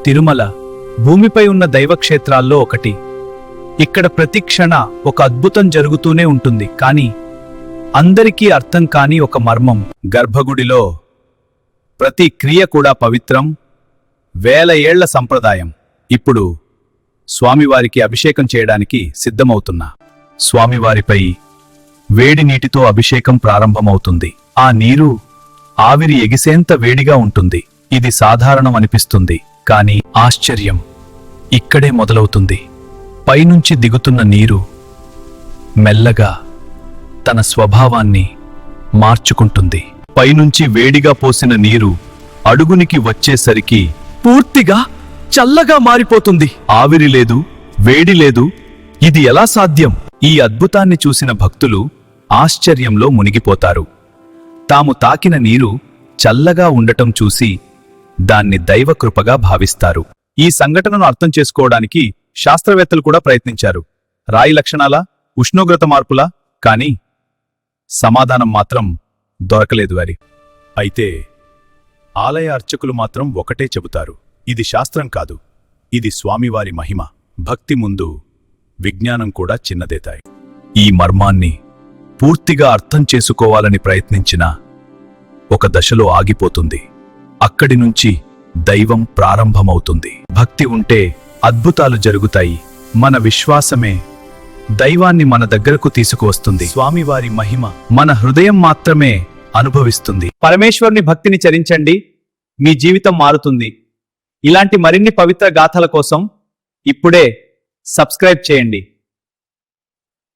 తిరుమల భూమిపై ఉన్న దైవక్షేత్రాల్లో ఒకటి. ఇక్కడ ప్రతి క్షణ ఒక అద్భుతం జరుగుతూనే ఉంటుంది. కానీ అందరికీ అర్థం కాని ఒక మర్మం. గర్భగుడిలో ప్రతి క్రియ కూడా పవిత్రం, వేల ఏళ్ల సంప్రదాయం. ఇప్పుడు స్వామివారికి అభిషేకం చేయడానికి సిద్ధమవుతున్నా. స్వామివారిపై వేడి నీటితో అభిషేకం ప్రారంభమవుతుంది. ఆ నీరు ఆవిరి ఎగిసేంత వేడిగా ఉంటుంది. ఇది సాధారణం అనిపిస్తుంది, కానీ ఆశ్చర్యం ఇక్కడే మొదలవుతుంది. పైనుంచి దిగుతున్న నీరు మెల్లగా తన స్వభావాన్ని మార్చుకుంటుంది. పైనుంచి వేడిగా పోసిన నీరు అడుగునికి వచ్చేసరికి పూర్తిగా చల్లగా మారిపోతుంది. ఆవిరి లేదు, వేడి లేదు. ఇది ఎలా సాధ్యం? ఈ అద్భుతాన్ని చూసిన భక్తులు ఆశ్చర్యంలో మునిగిపోతారు. తాము తాకిన నీరు చల్లగా ఉండటం చూసి దాన్ని దైవకృపగా భావిస్తారు. ఈ సంఘటనను అర్థం చేసుకోవడానికి శాస్త్రవేత్తలు కూడా ప్రయత్నించారు. రాయి లక్షణాలా, ఉష్ణోగ్రత మార్పులా? కానీ సమాధానం మాత్రం దొరకలేదు వారి. అయితే ఆలయ అర్చకులు మాత్రం ఒకటే చెబుతారు: ఇది శాస్త్రం కాదు, ఇది స్వామివారి మహిమ. భక్తి ముందు విజ్ఞానం కూడా చిన్నదేతాయి. ఈ మర్మాన్ని పూర్తిగా అర్థం చేసుకోవాలని ప్రయత్నించినా ఒక దశలో ఆగిపోతుంది. అక్కడి నుంచి దైవం ప్రారంభమవుతుంది. భక్తి ఉంటే అద్భుతాలు జరుగుతాయి. మన విశ్వాసమే దైవాన్ని మన దగ్గరకు తీసుకువస్తుంది. స్వామివారి మహిమ మన హృదయం మాత్రమే అనుభవిస్తుంది. పరమేశ్వరుని భక్తిని చరించండి, మీ జీవితం మారుతుంది. ఇలాంటి మరిన్ని పవిత్ర గాథల కోసం ఇప్పుడే సబ్స్క్రైబ్ చేయండి.